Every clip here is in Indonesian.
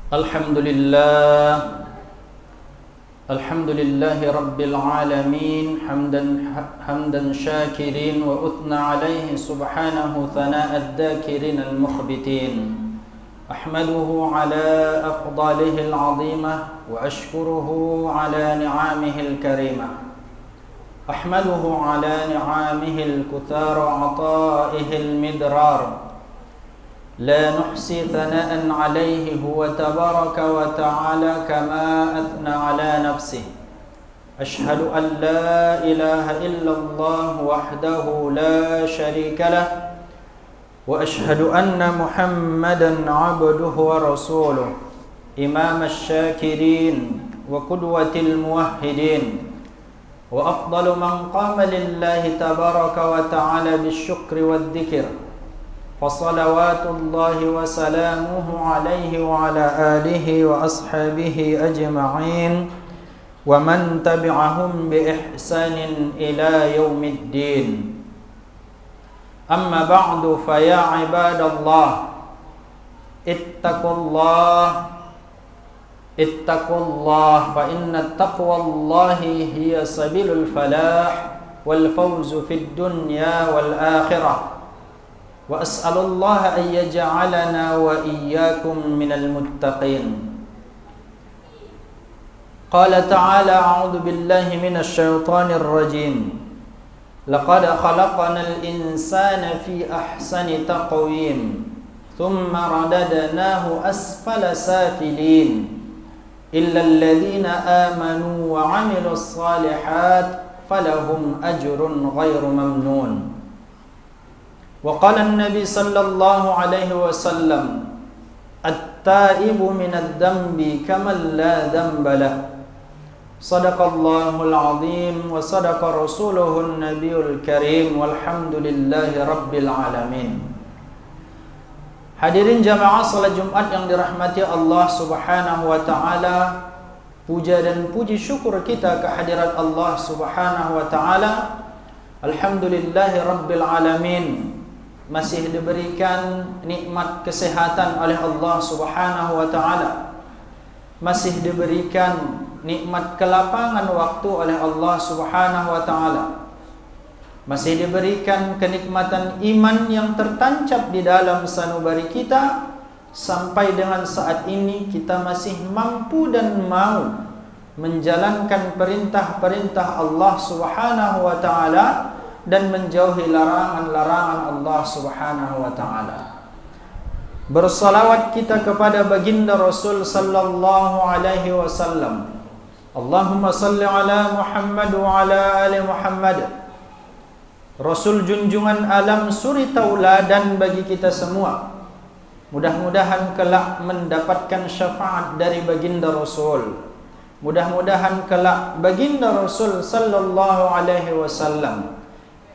Alhamdulillah Alhamdulillahi Rabbil Alamin Hamdan syakirin wa uthna alaihi subhanahu thana'ad dhakirin al-mukhbitin Ahmaduhu ala afdalihi al-azimah wa ashkuruhu ala ni'amihi al-karimah Ahmaduhu ala ni'amihi al-kuthar wa ata'ihi al-midrar لا نحصي ثناء عليه هو تبارك وتعالى كما أثنى على نفسه أشهد أن لا إله إلا الله وحده لا شريك له وأشهد أن محمدا عبده ورسوله إمام الشاكرين وقدوة الموحدين وأفضل من قام لله تبارك وتعالى بالشكر والذكر فصلوات الله وسلامه عليه وعلى آله وأصحابه أجمعين ومن تبعهم بإحسان إلى يوم الدين أما بعد فيا عباد الله اتقوا الله فإن تقوى الله هي سبيل الفلاح والفوز في الدنيا والآخرة وأسأل الله أن يجعلنا وإياكم من المتقين قال تعالى أعوذ بالله من الشيطان الرجيم لقد خلقنا الإنسان في أحسن تقويم ثم رددناه أسفل سافلين إلا الذين آمنوا وعملوا الصالحات فلهم أجر غير ممنون وقال النبي صلى الله عليه وسلم التائب من الذنب كمن لا ذنب له صدق الله العظيم وصدق رسوله النبي الكريم والحمد لله رب العالمين. Hadirin jamaah salat Jumat yang dirahmati Allah Subhanahu wa taala, puja dan puji syukur kita kehadirat Allah Subhanahu wa taala. Alhamdulillahi rabbil alamin. Masih diberikan nikmat kesehatan oleh Allah Subhanahu wa taala. Masih diberikan nikmat kelapangan waktu oleh Allah Subhanahu wa taala. Masih diberikan kenikmatan iman yang tertancap di dalam sanubari kita sampai dengan saat ini kita masih mampu dan mau menjalankan perintah-perintah Allah Subhanahu wa taala dan menjauhi larangan-larangan Allah Subhanahu wa taala. Bersalawat kita kepada baginda Rasul sallallahu alaihi wasallam. Allahumma salli ala Muhammad wa ala ali Muhammad. Rasul junjungan alam suri tauladan bagi kita semua. Mudah-mudahan kelak mendapatkan syafaat dari baginda Rasul. Mudah-mudahan kelak baginda Rasul sallallahu alaihi wasallam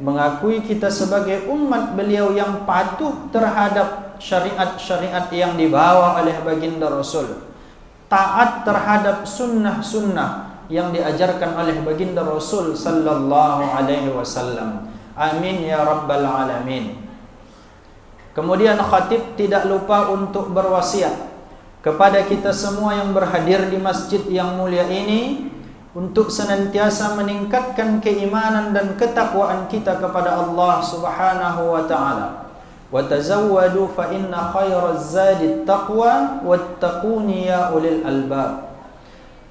mengakui kita sebagai umat beliau yang patuh terhadap syariat-syariat yang dibawa oleh baginda Rasul, taat terhadap sunnah-sunnah yang diajarkan oleh baginda Rasul sallallahu alaihi wasallam. Amin ya rabbal alamin. Kemudian khatib tidak lupa untuk berwasiat kepada kita semua yang berhadir di masjid yang mulia ini untuk senantiasa meningkatkan keimanan dan ketakwaan kita kepada Allah Subhanahu wa taala. Wa tazawwadu fa inna khairaz zadi taqwa wattaquni ya ulil albab.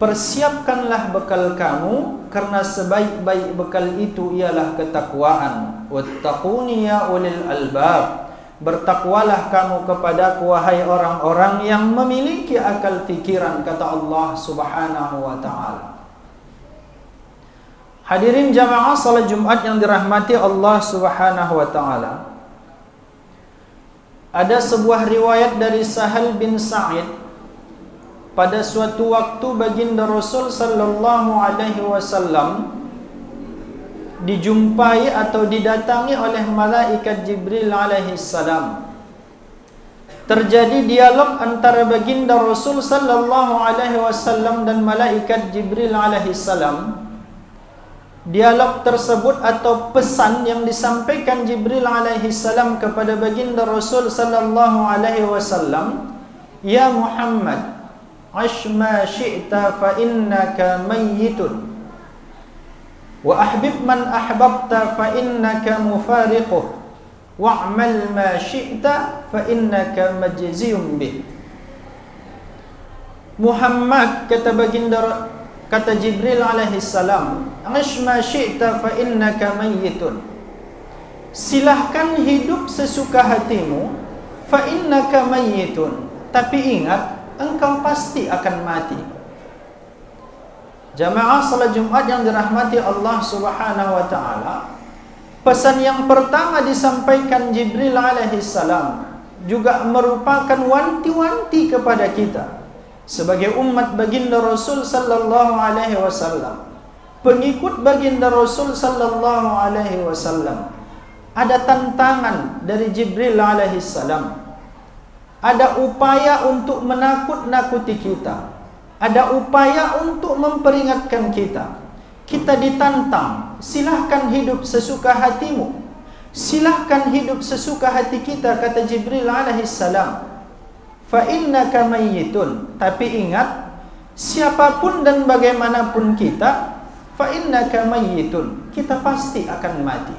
Persiapkanlah bekal kamu karena sebaik-baik bekal itu ialah ketakwaan. Wattaquni ya ulil albab. Bertakwalah kamu kepadaku wahai orang-orang yang memiliki akal fikiran, kata Allah Subhanahu wa taala. Hadirin jamaah salat Jumat yang dirahmati Allah Subhanahu wa taala. Ada sebuah riwayat dari Sahal bin Sa'id, pada suatu waktu baginda Rasul sallallahu alaihi wasallam dijumpai atau didatangi oleh malaikat Jibril alaihi salam. Terjadi dialog antara baginda Rasul sallallahu alaihi wasallam dan malaikat Jibril alaihi salam. Dialog tersebut atau pesan yang disampaikan Jibril alaihi salam kepada baginda Rasul sallallahu alaihi wasallam, "Ya Muhammad, 'Ash ma syi'ta fa innaka mayyitun wa ahbib man ahbabta fa innaka mufariquh wa'mal ma syi'ta fa innaka majziyun bih. Muhammad, kata Jibril alaihi salam, 'Ish ma syi'ta fa innaka mayyitun. Silahkan hidup sesuka hatimu, fa innaka mayyitun. Tapi ingat, engkau pasti akan mati. Jamaah salat Jumat yang dirahmati Allah Subhanahu wa taala, pesan yang pertama disampaikan Jibril alaihi salam juga merupakan wanti-wanti kepada kita sebagai umat baginda Rasul sallallahu alaihi wasallam, pengikut baginda Rasul sallallahu alaihi wasallam. Ada tantangan dari Jibril alaihi salam. Ada upaya untuk menakut-nakuti kita. Ada upaya untuk memperingatkan kita. Kita ditantang, silahkan hidup sesuka hatimu. Silahkan hidup sesuka hati kita, kata Jibril alaihi salam. Fa innaka mayyitun. Tapi ingat, siapapun dan bagaimanapun kita, fa innaka mayyitun. Kita pasti akan mati.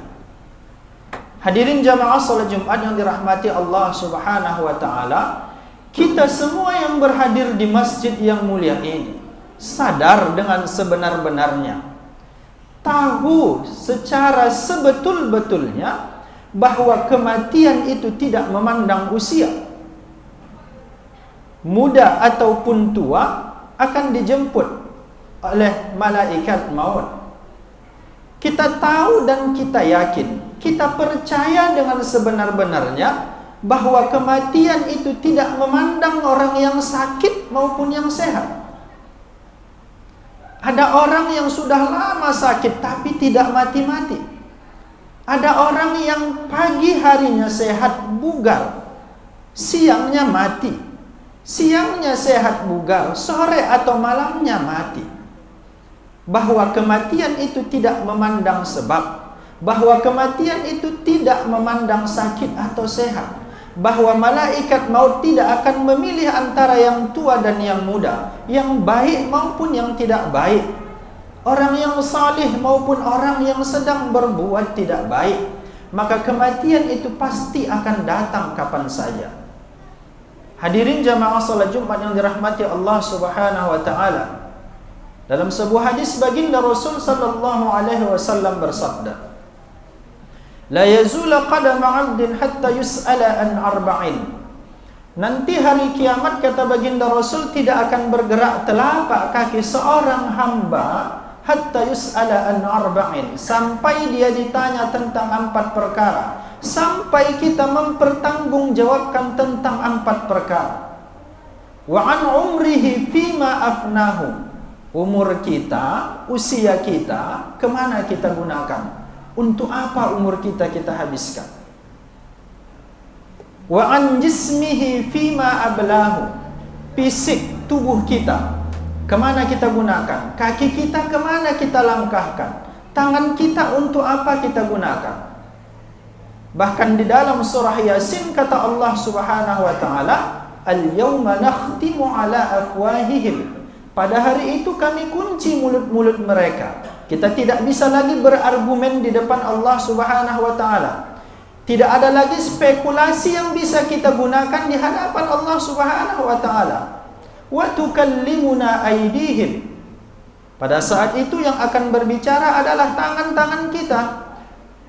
Hadirin jamaah salat Jumat yang dirahmati Allah Subhanahu wa taala, kita semua yang berhadir di masjid yang mulia ini sadar dengan sebenar-benarnya, tahu secara sebetul-betulnya bahwa kematian itu tidak memandang usia. Muda ataupun tua akan dijemput oleh malaikat maut. Kita tahu dan kita yakin, kita percaya dengan sebenar-benarnya bahwa kematian itu tidak memandang orang yang sakit maupun yang sehat. Ada orang yang sudah lama sakit tapi tidak mati-mati. Ada orang yang pagi harinya sehat bugar, siangnya mati. Siangnya sehat bugar, sore atau malamnya mati. Bahwa kematian itu tidak memandang sebab, bahwa kematian itu tidak memandang sakit atau sehat, bahwa malaikat maut tidak akan memilih antara yang tua dan yang muda, yang baik maupun yang tidak baik, orang yang salih maupun orang yang sedang berbuat tidak baik. Maka kematian itu pasti akan datang kapan saja. Hadirin jamaah salat Jumat yang dirahmati Allah Subhanahu wa taala, dalam sebuah hadis baginda Rasul sallallahu alaihi wasallam bersabda, la yazula qadama 'abdin hatta yus'ala an arba'in. Nanti hari kiamat, kata baginda Rasul, tidak akan bergerak telapak kaki seorang hamba hatta yus'ala an arba'in, sampai dia ditanya tentang 4 perkara, sampai kita mempertanggungjawabkan tentang 4 perkara. Wa an umrihi fima afnahu. Umur kita, usia kita, kemana kita gunakan? Untuk apa umur kita habiskan? Wa an jismihi fima ablahu. Fisik tubuh kita, kemana kita gunakan? Kaki kita kemana kita langkahkan? Tangan kita untuk apa kita gunakan? Bahkan di dalam surah Yasin kata Allah Subhanahu wa taala, al-yawma nakhtimu ala afwahihim. Pada hari itu kami kunci mulut-mulut mereka. Kita tidak bisa lagi berargumen di depan Allah Subhanahu wa taala. Tidak ada lagi spekulasi yang bisa kita gunakan di hadapan Allah Subhanahu wa taala. Wa tukallimuna aydihim. Pada saat itu yang akan berbicara adalah tangan-tangan kita.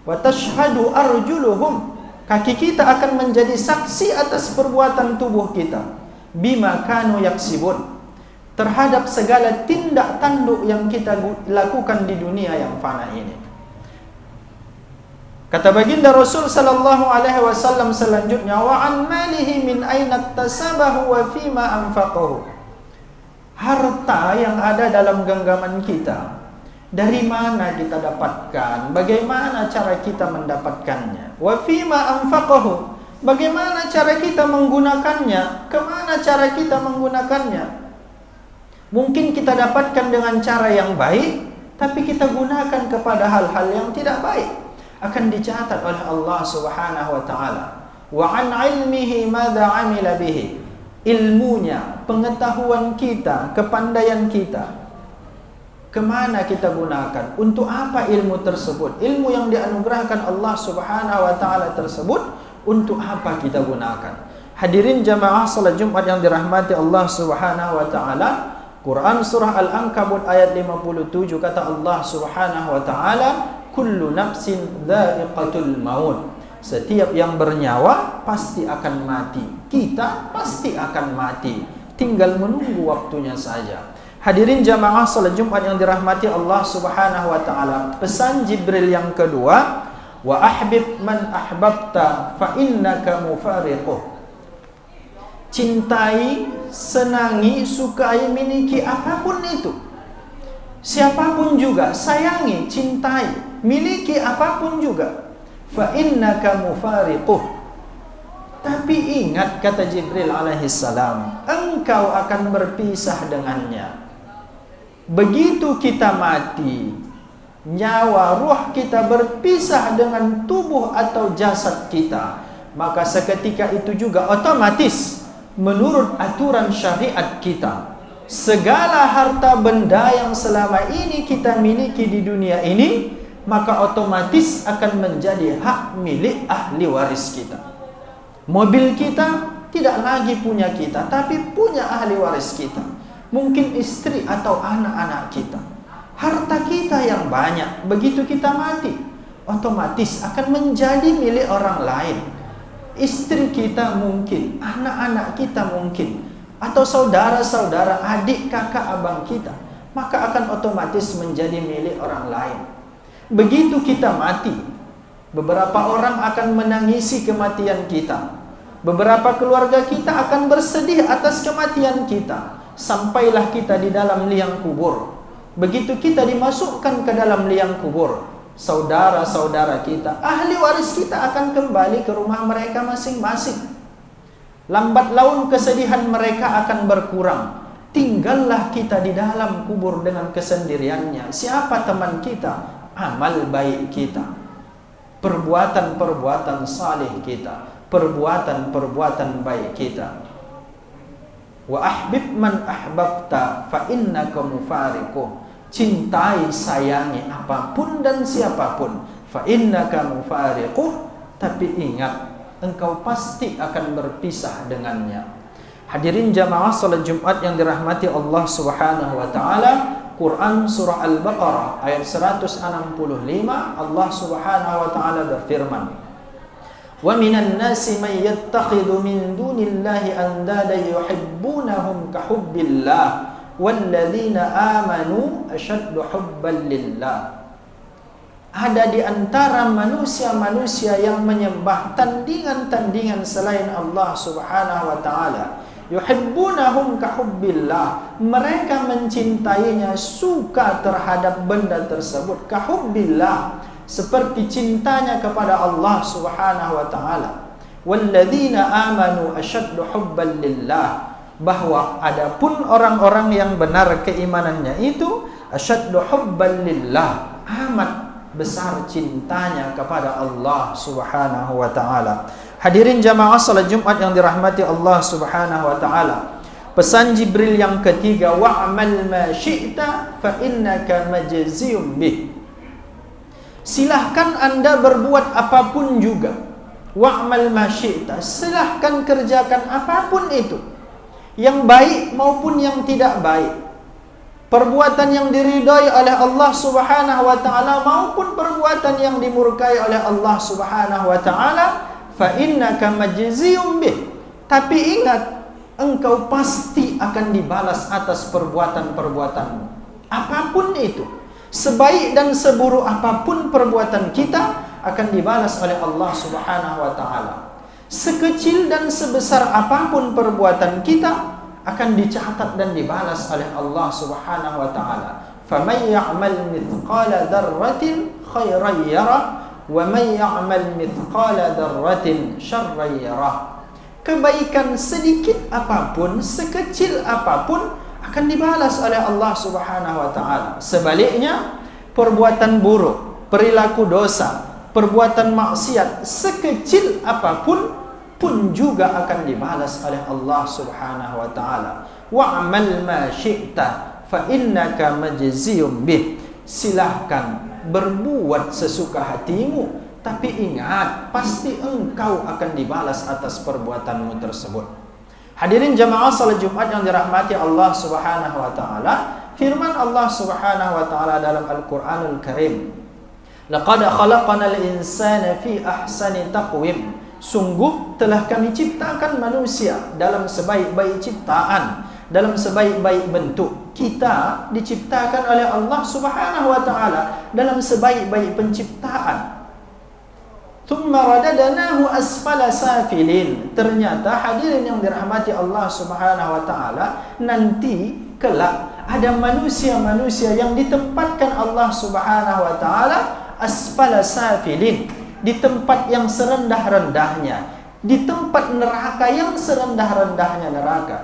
Wa tashhadu arjuluhum. Kaki kita akan menjadi saksi atas perbuatan tubuh kita. Bima kanu yaksibun. Terhadap segala tindak tanduk yang kita lakukan di dunia yang fana ini. Kata baginda Rasul sallallahu alaihi wasallam selanjutnya, wa an malihi min aina tasabahu wa fima anfaqahu. Harta yang ada dalam genggaman kita, dari mana kita dapatkan? Bagaimana cara kita mendapatkannya? Wa fima anfaqahu. Bagaimana cara kita menggunakannya? Kemana cara kita menggunakannya? Mungkin kita dapatkan dengan cara yang baik, tapi kita gunakan kepada hal-hal yang tidak baik, akan dicatat oleh Allah Subhanahu wa taala. Wa an ilmihi madza amila bihi. ilmunya, pengetahuan kita, kepandaian kita, kemana kita gunakan? Untuk apa ilmu tersebut? Ilmu yang dianugerahkan Allah Subhanahu wa ta'ala tersebut, untuk apa kita gunakan? Hadirin jamaah salat Jumat yang dirahmati Allah Subhanahu wa ta'ala, Quran surah Al-Ankabut ayat 57 kata Allah Subhanahu wa ta'ala, kullu nafsin dha'iqatul maut. Setiap yang bernyawa pasti akan mati. Kita pasti akan mati, tinggal menunggu waktunya saja. Hadirin jamaah salat Jumat yang dirahmati Allah Subhanahu wa ta'ala, pesan Jibril yang kedua, wa ahbib man ahbabta fa innaka mufariquh. Cintai, senangi, sukai, miliki apapun itu, siapapun juga, sayangi, cintai, miliki apapun juga, fa innaka mufariquh. Tapi ingat, kata Jibril alaihissalam, engkau akan berpisah dengannya. Begitu kita mati, nyawa ruh kita berpisah dengan tubuh atau jasad kita, maka seketika itu juga otomatis menurut aturan syariat kita, segala harta benda yang selama ini kita miliki di dunia ini, maka otomatis akan menjadi hak milik ahli waris kita. Mobil kita tidak lagi punya kita, tapi punya ahli waris kita, mungkin istri atau anak-anak kita. Harta kita yang banyak, begitu kita mati, otomatis akan menjadi milik orang lain. Istri kita mungkin, anak-anak kita mungkin, atau saudara-saudara, adik, kakak, abang kita, maka akan otomatis menjadi milik orang lain. Begitu kita mati, beberapa orang akan menangisi kematian kita, beberapa keluarga kita akan bersedih atas kematian kita, sampailah kita di dalam liang kubur. Begitu kita dimasukkan ke dalam liang kubur, saudara-saudara kita, ahli waris kita akan kembali ke rumah mereka masing-masing. Lambat laun kesedihan mereka akan berkurang. Tinggallah kita di dalam kubur dengan kesendiriannya. Siapa teman kita? Amal baik kita, perbuatan-perbuatan saleh kita, perbuatan-perbuatan baik kita. Wa ahbib man ahbabta fa innaka mufariquh. Cintai, sayangi apapun dan siapapun, fa innaka mufariquh, tapi ingat, engkau pasti akan berpisah dengannya. Hadirin jamaah salat Jumat yang dirahmati Allah Subhanahu wa taala, Quran surah Al-Baqarah ayat 165, Allah Subhanahu wa taala berfirman, wa minan nasi may yattakhidhu min dunillahi andada yuhibbunahum ka hubbillah walladzina amanu asyaddu hubban lillah. Ada di antara manusia-manusia yang menyembah tandingan-tandingan selain Allah Subhanahu wa taala, yuhibbunahum ka hubbillah, mereka mencintainya, suka terhadap benda tersebut, ka hubbillah, seperti cintanya kepada Allah Subhanahu wa taala. Walladzina amanu asyaddu hubban lillah, bahwa adapun orang-orang yang benar keimanannya itu asyaddu hubban lillah, amat besar cintanya kepada Allah Subhanahu wa taala. Hadirin jamaah salat Jumat yang dirahmati Allah Subhanahu wa taala, pesan Jibril yang ketiga, wa'mal ma syi'ta fa innaka majziyum bih. Silahkan Anda berbuat apapun juga. Wa'mal ma syi'ta, silahkan kerjakan apapun itu, yang baik maupun yang tidak baik, perbuatan yang diridai oleh Allah Subhanahu wa taala maupun perbuatan yang dimurkai oleh Allah Subhanahu wa taala, fa innaka majziyum bih. Tapi ingat, engkau pasti akan dibalas atas perbuatan-perbuatanmu, apapun itu. Sebaik dan seburuk apapun perbuatan kita akan dibalas oleh Allah Subhanahu wa taala. Sekecil dan sebesar apapun perbuatan kita akan dicatat dan dibalas oleh Allah Subhanahu wa taala. Faman ya'mal mithqala dzarratin khairan yarah wa man ya'mal mithqala dzarratin syarran yarah. Kebaikan sedikit apapun, sekecil apapun akan dibalas oleh Allah Subhanahu wa taala. Sebaliknya, perbuatan buruk, perilaku dosa, perbuatan maksiat sekecil apapun, pun juga akan dibalas oleh Allah Subhanahu wa taala. Wa'mal ma syi'ta fa innaka majziyum bih. Silahkan berbuat sesuka hatimu, tapi ingat pasti engkau akan dibalas atas perbuatanmu tersebut. Hadirin jamaah salat Jumat yang dirahmati Allah Subhanahu wa taala, firman Allah Subhanahu wa taala dalam Al-Qur'anul Karim, laqad khalaqnal insana fi ahsani taqwim. Sungguh telah kami ciptakan manusia dalam sebaik-baik ciptaan, dalam sebaik-baik bentuk. Kita diciptakan oleh Allah Subhanahu wa taala dalam sebaik-baik penciptaan. Thumma radadnahu asfala safilin. Ternyata hadirin yang dirahmati Allah Subhanahu wa taala, nanti kelak ada manusia-manusia yang ditempatkan Allah Subhanahu wa taala asfala safilin, di tempat yang serendah-rendahnya, di tempat neraka yang serendah-rendahnya neraka.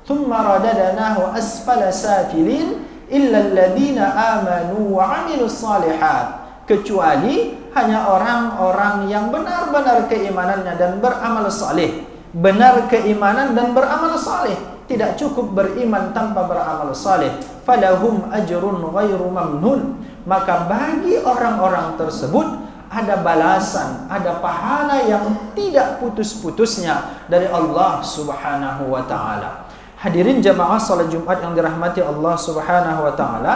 Thumma radadnahu asfala safilin illa alladhina amanu wa 'amilus shalihat. Kecuali hanya orang-orang yang benar-benar keimanannya dan beramal saleh. Benar keimanan dan beramal saleh. Tidak cukup beriman tanpa beramal saleh. Falahum ajrun ghairu mamnun. Maka bagi orang-orang tersebut ada balasan, ada pahala yang tidak putus-putusnya dari Allah Subhanahu wa taala. Hadirin jamaah salat Jumat yang dirahmati Allah Subhanahu wa taala,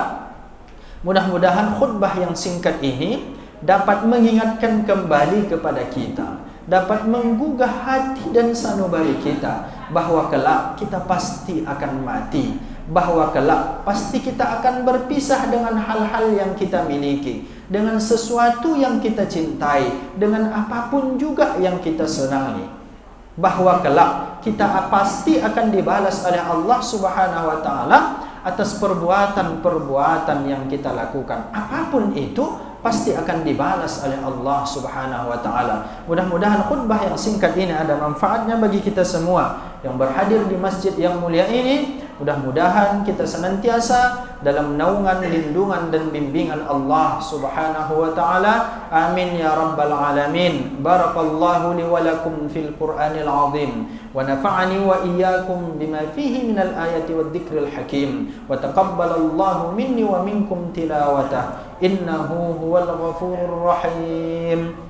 mudah-mudahan khutbah yang singkat ini dapat mengingatkan kembali kepada kita, dapat menggugah hati dan sanubari kita bahwa kelak kita pasti akan mati, bahwa kelak pasti kita akan berpisah dengan hal-hal yang kita miliki, dengan sesuatu yang kita cintai, dengan apapun juga yang kita senangi. Bahwa kelak kita pasti akan dibalas oleh Allah Subhanahu wa taala atas perbuatan-perbuatan yang kita lakukan. Apapun itu pasti akan dibalas oleh Allah Subhanahu wa taala. Mudah-mudahan khutbah yang singkat ini ada manfaatnya bagi kita semua yang berhadir di masjid yang mulia ini. Mudah-mudahan kita senantiasa dalam naungan, lindungan dan bimbingan Allah Subhanahu wa taala. Amin ya rabbal alamin. Barakallahu li wa lakum fil Qur'anil azim wa nafa'ani wa iyyakum bima fihi minal ayati wadh-dhikril hakim wa taqabbalallahu minni wa minkum tilawatah. Innahu huwal ghafurur rahim.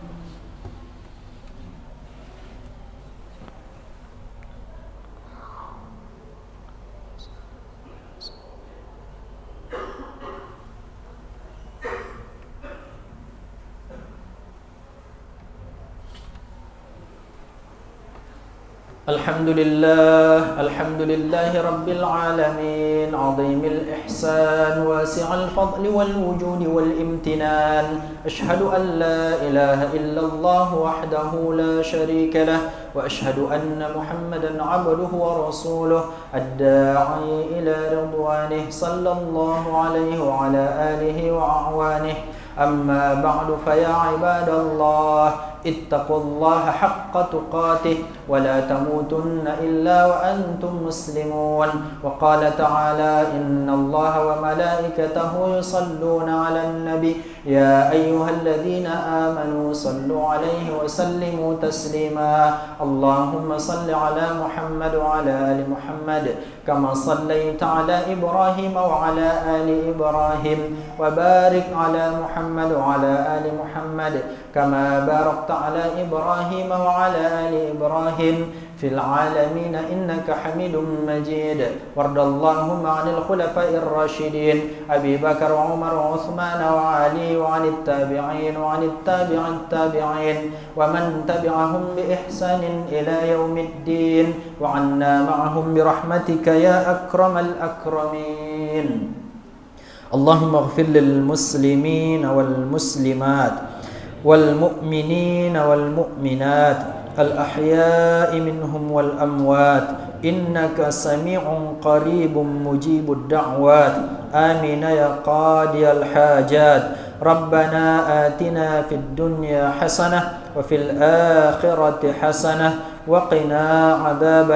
Alhamdulillah, alhamdulillahi rabbil alamin, azimil ihsan, wasi'al fadli wal wujudi wal imtinan. Ashhadu an la ilaha illallah wahdahu la sharika lah, wa ashhadu anna Muhammadan abduhu wa rasuluh, ad-da'i ila ridwanih, sallallahu alaihi wa ala alihi wa a'wanih. Amma ba'du fa ya ibadallah, ittaqullaha haqqa tuqatih wa la tamutunna illa wa antum muslimun. Wa qala ta'ala, innallaha wa malaikatahu yusalluna 'alan nabi ya ayyuhalladhina amanu sallu 'alaihi wa sallimu taslima. Allahumma salli 'ala Muhammad wa 'ala ali Muhammad kama sallaita 'ala Ibrahim wa 'ala ali Ibrahim, wa barik 'ala Muhammad wa 'ala ali Muhammad kama barakta على إبراهيم وعلى آل إبراهيم في العالمين إنك حميد مجيد. وارض اللهم عن الخلفاء الراشدين أبي بكر وعمر وعثمان وعلي وعن التابعين وعن التابعين ومن تبعهم بإحسان إلى يوم الدين وعنا معهم برحمتك يا أكرم الأكرمين. اللهم اغفر للمسلمين والمسلمات والمؤمنين والمؤمنات الأحياء منهم والأموات إنك سميع قريب مجيب الدعوات. آمين يا قاضي الحاجات. ربنا آتنا في الدنيا حسنة وفي الآخرة حسنة وقنا عذاب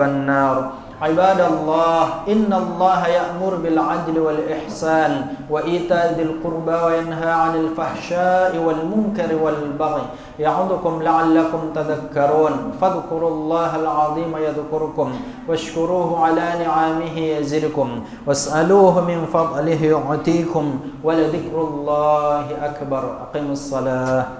النار. Ibadallah, innallaha ya'mur bil 'adli wal ihsan wa ita'i dzil qurba wa yanha 'anil fahsya'i wal munkari wal baghi ya'udzukum la'allakum tadhakkarun. Fadhkurullahal 'azima yadhkurkum washkuruhu 'ala ni'amihi yazidkum was'aluhu min fadlihi yu'tikum wa la dzikrullahi akbar. Aqimus shalah.